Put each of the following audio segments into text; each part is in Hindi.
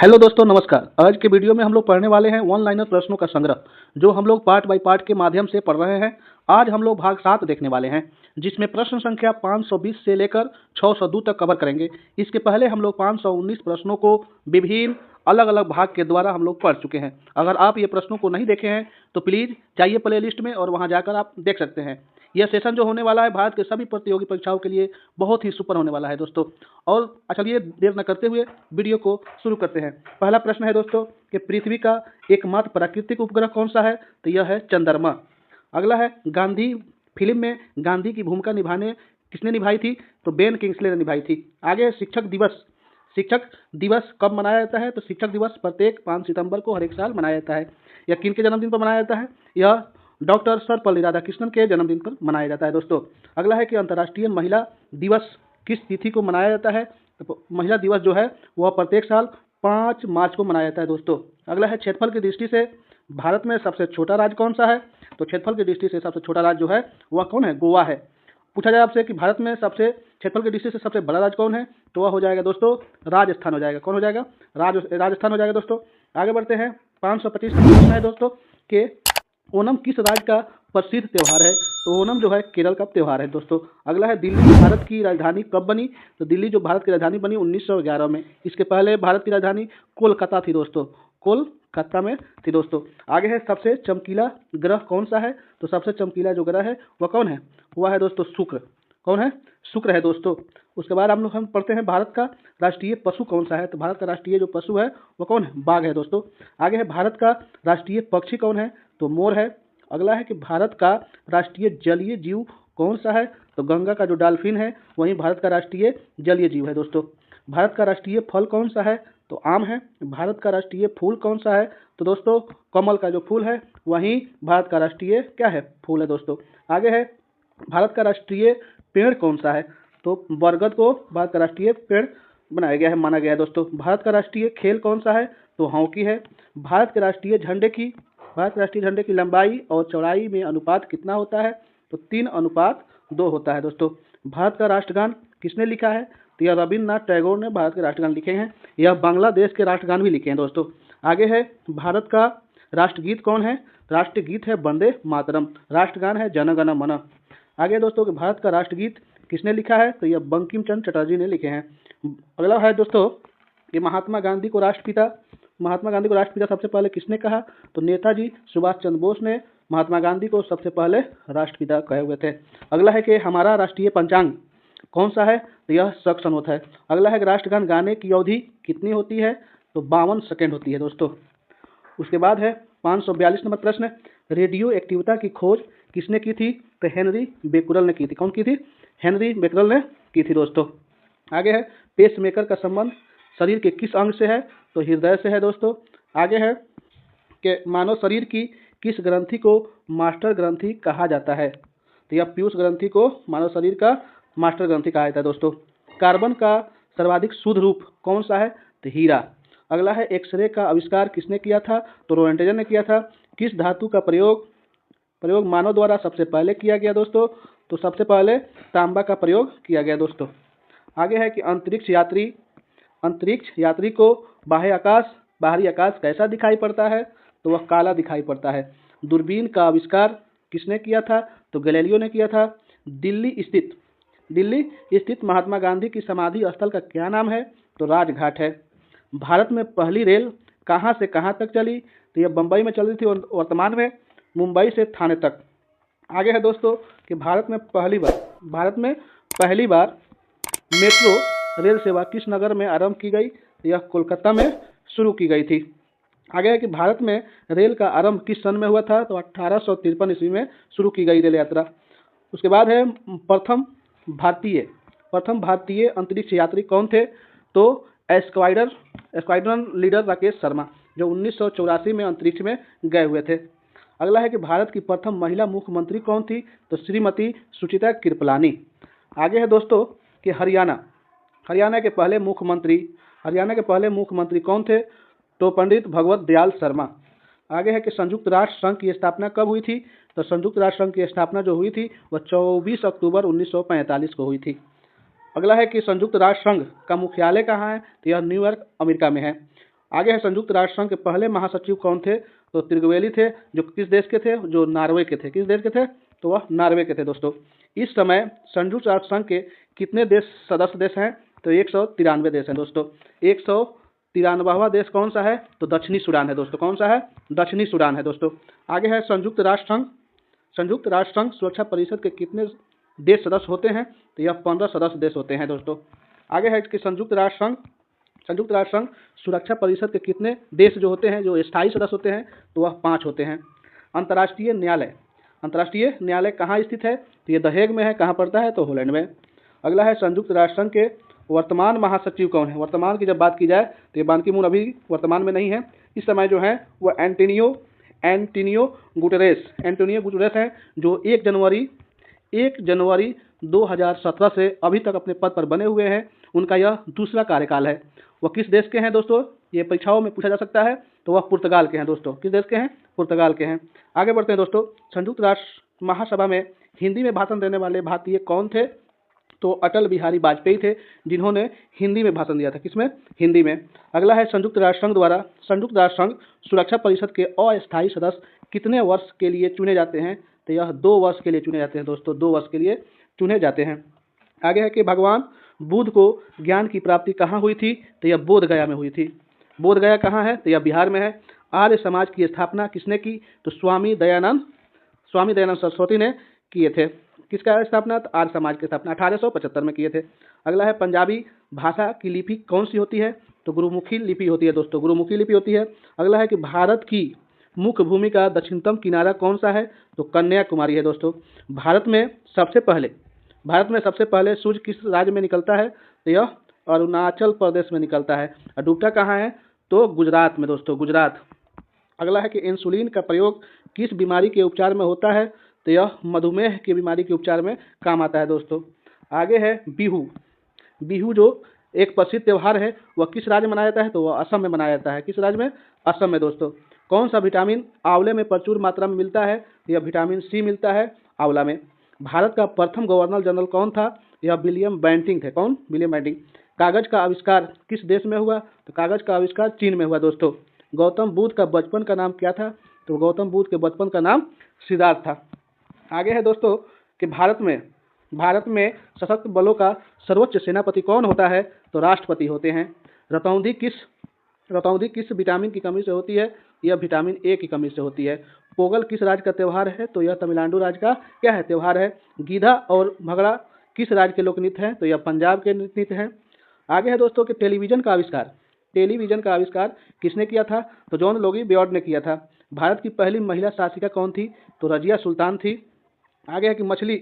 हेलो दोस्तों, नमस्कार। आज के वीडियो में हम लोग पढ़ने वाले हैं वन लाइनर प्रश्नों का संग्रह, जो हम लोग पार्ट बाय पार्ट के माध्यम से पढ़ रहे हैं। आज हम लोग भाग 7 देखने वाले हैं, जिसमें प्रश्न संख्या 520 से लेकर 602 तक कवर करेंगे। इसके पहले हम लोग 519 प्रश्नों को विभिन्न अलग अलग भाग के द्वारा हम लोग पढ़ चुके हैं। अगर आप ये प्रश्नों को नहीं देखे हैं तो प्लीज़ जाइए प्ले लिस्ट में और वहाँ जाकर आप देख सकते हैं। यह सेशन जो होने वाला है भारत के सभी प्रतियोगी परीक्षाओं के लिए बहुत ही सुपर होने वाला है दोस्तों। और चलिए देर न करते हुए वीडियो को शुरू करते हैं। पहला प्रश्न है दोस्तों कि पृथ्वी का एकमात्र प्राकृतिक उपग्रह कौन सा है? तो यह है चंद्रमा। अगला है गांधी फिल्म में गांधी की भूमिका निभाने किसने निभाई थी? तो बेन किंग्सले ने निभाई थी। आगे शिक्षक दिवस। शिक्षक दिवस कब मनाया जाता है? तो शिक्षक दिवस प्रत्येक 5 सितंबर को हर एक साल मनाया जाता है। यह किन के जन्मदिन पर मनाया जाता है? यह डॉक्टर सर्वपल्ली राधाकृष्णन के जन्मदिन पर मनाया जाता है दोस्तों। अगला है कि अंतर्राष्ट्रीय महिला दिवस किस तिथि को मनाया जाता है? तो महिला दिवस जो है वह प्रत्येक साल 5 मार्च को मनाया जाता है दोस्तों। अगला है क्षेत्रफल की दृष्टि से भारत में सबसे छोटा राज्य कौन सा है? तो क्षेत्रफल की दृष्टि से सबसे छोटा राज्य जो है वह कौन है? गोवा है। पूछा जाए आपसे कि भारत में सबसे क्षेत्रफल की दृष्टि से सबसे बड़ा राज्य कौन है? तो वह हो जाएगा दोस्तों राजस्थान हो जाएगा। कौन हो जाएगा? राजस्थान हो जाएगा दोस्तों। आगे बढ़ते हैं। 525 नंबर प्रश्न है दोस्तों कि ओणम किस राज्य का प्रसिद्ध त्यौहार है? तो ओणम जो है केरल का त्यौहार है दोस्तों। अगला है दिल्ली भारत की राजधानी कब बनी? तो दिल्ली जो भारत की राजधानी बनी 1911 में। इसके पहले भारत की राजधानी कोलकाता थी दोस्तों। कोलकाता में थी दोस्तों। आगे है सबसे चमकीला ग्रह कौन सा है? तो सबसे चमकीला जो ग्रह है वह कौन है? वह है दोस्तों शुक्र। कौन है? शुक्र है दोस्तों। उसके बाद हम पढ़ते हैं भारत का राष्ट्रीय पशु कौन सा है? तो भारत का राष्ट्रीय जो पशु है वह कौन है? बाघ है दोस्तों। आगे है भारत का राष्ट्रीय पक्षी कौन है? तो मोर है। अगला है कि भारत का राष्ट्रीय जलीय जीव कौन सा है? तो गंगा का जो डॉल्फिन है वही भारत का राष्ट्रीय जलीय जीव है दोस्तों। भारत का राष्ट्रीय फल कौन सा है? तो आम है। भारत का राष्ट्रीय फूल कौन सा है? तो दोस्तों कमल का जो फूल है वही भारत का राष्ट्रीय क्या है? फूल है दोस्तों। आगे है भारत का राष्ट्रीय पेड़ कौन सा है? तो बरगद को भारत का राष्ट्रीय पेड़ बनाया गया है, माना गया है दोस्तों। भारत का राष्ट्रीय खेल कौन सा है? तो हॉकी है। भारत के राष्ट्रीय झंडे की लंबाई और चौड़ाई में अनुपात कितना होता है? तो 3:2 होता है दोस्तों। भारत का राष्ट्रगान किसने लिखा है? तो यह रविन्द्रनाथ टैगोर ने भारत के राष्ट्रगान लिखे हैं। यह बांग्लादेश के राष्ट्रगान भी लिखे हैं दोस्तों। आगे है भारत का राष्ट्रगीत कौन है? राष्ट्रगीत है वंदे मातरम। राष्ट्रगान है जन गण मन। आगे दोस्तों कि भारत का राष्ट्रगीत किसने लिखा है? तो यह बंकिम चंद्र चटर्जी ने लिखे हैं। अगला है दोस्तों कि महात्मा गांधी को राष्ट्रपिता सबसे पहले किसने कहा? तो नेताजी सुभाष चंद्र बोस ने महात्मा गांधी को सबसे पहले राष्ट्रपिता कहे हुए थे। अगला है कि हमारा राष्ट्रीय पंचांग कौन सा है? तो यह शक है। अगला है कि राष्ट्रगान गाने की अवधि कितनी होती है? तो 52 सेकेंड होती है दोस्तों। उसके बाद है 542 नंबर प्रश्न, रेडियो एक्टिविटी की खोज किसने की थी? तो हेनरी बेकुरल ने की थी। कौन की थी? हेनरी बेकुरल ने की थी दोस्तों। आगे है पेसमेकर का संबंध शरीर के किस अंग से है? तो हृदय से है दोस्तों। आगे है कि मानव शरीर की किस ग्रंथि को मास्टर ग्रंथि कहा जाता है? तो यह पीयूष ग्रंथि को मानव शरीर का मास्टर ग्रंथि कहा जाता है दोस्तों। कार्बन का सर्वाधिक शुद्ध रूप कौन सा है? तो हीरा। अगला है एक्सरे का आविष्कार किसने किया था? तो रोएंटजन ने किया था। किस धातु का प्रयोग मानव द्वारा सबसे पहले किया गया दोस्तों? तो सबसे पहले तांबा का प्रयोग किया गया दोस्तों। आगे है कि अंतरिक्ष यात्री को बाहरी आकाश कैसा दिखाई पड़ता है? तो वह काला दिखाई पड़ता है। दूरबीन का आविष्कार किसने किया था? तो गैलीलियो ने किया था। दिल्ली स्थित महात्मा गांधी की समाधि स्थल का क्या नाम है? तो राजघाट है। भारत में पहली रेल कहाँ से कहाँ तक चली? तो यह बम्बई में चल रही थी, वर्तमान में मुंबई से थाने तक। आगे है दोस्तों कि भारत में पहली बार मेट्रो रेल सेवा किस नगर में आरंभ की गई? यह कोलकाता में शुरू की गई थी। आगे है कि भारत में रेल का आरंभ किस सन में हुआ था? तो 1853 ईस्वी में शुरू की गई रेल यात्रा। उसके बाद है प्रथम भारतीय अंतरिक्ष यात्री कौन थे? तो स्क्वाड्रन लीडर राकेश शर्मा, जो 1984 में अंतरिक्ष में गए हुए थे। अगला है कि भारत की प्रथम महिला मुख्यमंत्री कौन थी? तो श्रीमती सुचिता कृपलानी। आगे है दोस्तों कि हरियाणा के पहले मुख्यमंत्री कौन थे? तो पंडित भगवत दयाल शर्मा। आगे है कि संयुक्त राष्ट्र संघ की स्थापना कब हुई थी? तो संयुक्त राष्ट्र संघ की स्थापना जो हुई थी वह 24 अक्टूबर 1945 को हुई थी। अगला है कि संयुक्त राष्ट्र संघ का मुख्यालय कहाँ है? तो यह न्यूयॉर्क अमेरिका में है। आगे है संयुक्त राष्ट्र संघ के पहले महासचिव कौन थे? तो त्रिगवेली थे, जो किस देश के थे? जो नॉर्वे के थे। किस देश के थे? तो वह नॉर्वे के थे दोस्तों। इस समय संयुक्त राष्ट्र संघ के कितने देश सदस्य देश हैं? तो 193 देश हैं दोस्तों। 193वां देश कौन सा है? तो दक्षिणी सूडान है दोस्तों। कौन सा है? दक्षिणी सूडान है दोस्तों। आगे है संयुक्त राष्ट्र संघ सुरक्षा परिषद के कितने देश सदस्य होते हैं? तो यह 15 सदस्य देश होते हैं दोस्तों। आगे है कि संयुक्त राष्ट्र संघ सुरक्षा परिषद के कितने देश जो होते हैं, जो स्थायी सदस्य होते हैं? तो वह 5 होते हैं। अंतर्राष्ट्रीय न्यायालय कहाँ स्थित है? तो ये द हेग में है। कहाँ पड़ता है? तो हॉलैंड में। अगला है संयुक्त राष्ट्र संघ के वर्तमान महासचिव कौन है? वर्तमान की जब बात की जाए तो ये बान की मून अभी वर्तमान में नहीं है। इस समय जो है वह एंटोनियो गुटेरेस हैं, जो 1 जनवरी 2017 से अभी तक अपने पद पर बने हुए हैं। उनका यह दूसरा कार्यकाल है। वह किस देश के हैं दोस्तों? ये परीक्षाओं में पूछा जा सकता है। तो वह पुर्तगाल के हैं दोस्तों। किस देश के हैं? पुर्तगाल के हैं। आगे बढ़ते हैं दोस्तों। संयुक्त राष्ट्र महासभा में हिंदी में भाषण देने वाले भारतीय कौन थे? तो अटल बिहारी वाजपेयी थे, जिन्होंने हिंदी में भाषण दिया था। किसमें? हिंदी में। अगला है संयुक्त राष्ट्र संघ सुरक्षा परिषद के अस्थायी सदस्य कितने वर्ष के लिए चुने जाते हैं? तो यह 2 वर्ष के लिए चुने जाते हैं दोस्तों। 2 वर्ष के लिए चुने जाते हैं। आगे है कि भगवान बुद्ध को ज्ञान की प्राप्ति कहाँ हुई थी? तो यह बोध गया में हुई थी। बोध गया कहाँ है? तो यह बिहार में है। आर्य समाज की स्थापना किसने की? तो स्वामी दयानंद सरस्वती ने किए थे। किसका स्थापना? तो आर्य समाज की स्थापना 1875 में किए थे। अगला है पंजाबी भाषा की लिपि कौन सी होती है? तो गुरुमुखी लिपि होती है दोस्तों। गुरुमुखी लिपि होती है। अगला है कि भारत की मुख्य भूमि का दक्षिणतम किनारा कौन सा है? तो कन्याकुमारी है दोस्तों। भारत में सबसे पहले सूर्य किस राज्य में निकलता है? तो यह अरुणाचल प्रदेश में निकलता है। और डूबता कहाँ है? तो गुजरात में दोस्तों, गुजरात। अगला है कि इंसुलिन का प्रयोग किस बीमारी के उपचार में होता है? तो यह मधुमेह की बीमारी के उपचार में काम आता है दोस्तों। आगे है बिहू जो एक प्रसिद्ध त्यौहार है, वह किस राज्य में मनाया जाता है? तो वह असम में मनाया जाता है। किस राज्य में? असम में दोस्तों। कौन सा विटामिन आंवले में प्रचुर मात्रा में मिलता है? यह विटामिन सी मिलता है आंवला में। भारत का प्रथम गवर्नर जनरल कौन था? यह विलियम बेंटिंक थे। कौन? William Bentinck. कागज का आविष्कार किस देश में हुआ? तो कागज का आविष्कार चीन में हुआ दोस्तों। गौतम बुद्ध का बचपन का नाम क्या था? तो गौतम बुद्ध के बचपन का नाम सिद्धार्थ था। आगे है दोस्तों कि भारत में सशस्त्र बलों का सर्वोच्च सेनापति कौन होता है? तो राष्ट्रपति होते हैं। रतौंधी किस विटामिन की कमी से होती है? यह विटामिन ए की कमी से होती है। पोंगल किस राज्य का त्यौहार है? तो यह तमिलनाडु राज्य का क्या है? त्यौहार है। गीधा और भगड़ा किस राज्य के लोक नृत्य हैं? तो यह पंजाब के नृत्य हैं। आगे है दोस्तों कि टेलीविजन का आविष्कार किसने किया था? तो जॉन लोगी बेयर्ड ने किया था। भारत की पहली महिला शासिका कौन थी? तो रजिया सुल्तान थी। आगे है कि मछली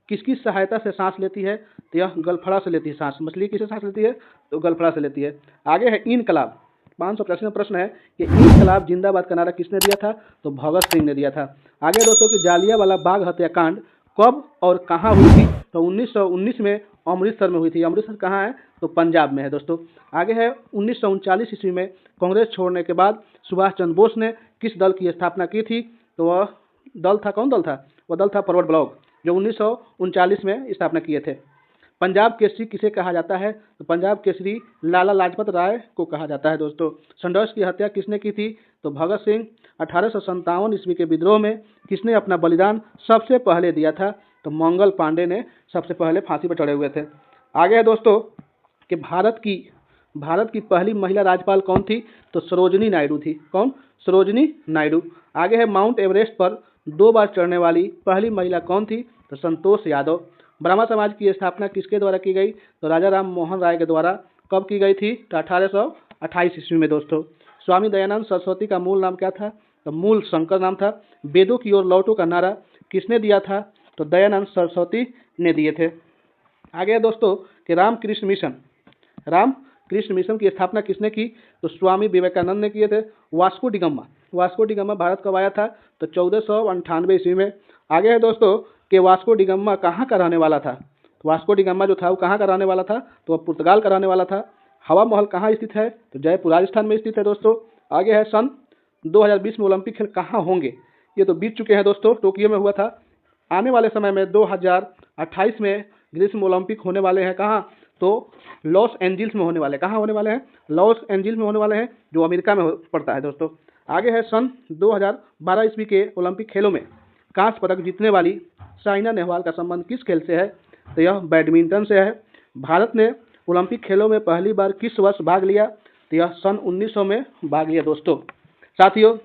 किसकी सहायता से सांस लेती है? तो यह गलफड़ा से लेती है सांस। मछली किससे सांस लेती है? तो गलफड़ा से लेती है। आगे है इनकलाब। 585 प्रश्न है कि इनकलाब जिंदाबाद का नारा किसने दिया था? तो भगत सिंह ने दिया था। आगे दोस्तों कि जालियांवाला बाग हत्याकांड कब और कहाँ हुई थी? तो 1919 में अमृतसर में हुई थी। अमृतसर कहाँ है? तो पंजाब में है दोस्तों। आगे है 1939 ईस्वी में कांग्रेस छोड़ने के बाद सुभाष चंद्र बोस ने किस दल की स्थापना की थी? तो वह दल था, कौन दल था? वह दल था फॉरवर्ड ब्लॉक, जो 1939 में स्थापना किए थे। पंजाब केसरी किसे कहा जाता है? तो पंजाब केसरी लाला लाजपत राय को कहा जाता है दोस्तों। संडर्स की हत्या किसने की थी? तो भगत सिंह। 1857 ईस्वी के विद्रोह में किसने अपना बलिदान सबसे पहले दिया था? तो मंगल पांडे ने सबसे पहले फांसी पर चढ़े हुए थे। आगे है दोस्तों कि भारत की पहली महिला राज्यपाल कौन थी? तो सरोजनी नायडू थी। कौन? सरोजनी नायडू। आगे है माउंट एवरेस्ट पर 2 बार चढ़ने वाली पहली महिला कौन थी? तो संतोष यादव। ब्राह्मण समाज की स्थापना किसके द्वारा की गई? तो राजा राम मोहन राय के द्वारा। कब की गई थी? तो 1828 ईस्वी में दोस्तों। स्वामी दयानंद सरस्वती का मूल नाम क्या था? तो मूल शंकर नाम था। वेदों की ओर लौटो का नारा किसने दिया था? तो दयानंद सरस्वती ने दिए थे। आगे है दोस्तों कि रामकृष्ण मिशन की स्थापना किसने की? तो स्वामी विवेकानंद ने किए थे। वास्को डी गामा भारत कब आया था? तो 1498 ईस्वी में। आगे है दोस्तों कि वास्को डी गामा कहाँ का रहने वाला था? वास्को डी गामा जो था वो कहाँ का रहने वाला था? तो वह पुर्तगाल का रहने वाला था। हवा महल कहाँ स्थित है? तो जयपुर राजस्थान में स्थित है दोस्तों। आगे है सन 2020 में ओलंपिक खेल कहाँ होंगे? ये तो बीत चुके हैं दोस्तों, टोक्यो में हुआ था। आने वाले समय में 2028 में ग्रीष्म ओलंपिक होने वाले हैं। कहाँ? तो लॉस एंजिल्स में होने वाले, कहाँ होने वाले हैं? लॉस एंजिल्स में होने वाले हैं, जो अमेरिका में पड़ता है दोस्तों। आगे है सन 2012 ईस्वी के ओलंपिक खेलों में कांस्य पदक जीतने वाली साइना नेहवाल का संबंध किस खेल से है? तो यह बैडमिंटन से है। भारत ने ओलंपिक खेलों में पहली बार किस वर्ष भाग लिया? तो यह सन 1900 में भाग लिया दोस्तों। साथियों,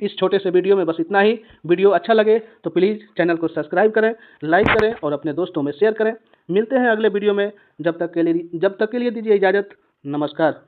इस छोटे से वीडियो में बस इतना ही। वीडियो अच्छा लगे तो प्लीज़ चैनल को सब्सक्राइब करें, लाइक करें और अपने दोस्तों में शेयर करें। मिलते हैं अगले वीडियो में। जब तक के लिए दीजिए इजाज़त। नमस्कार।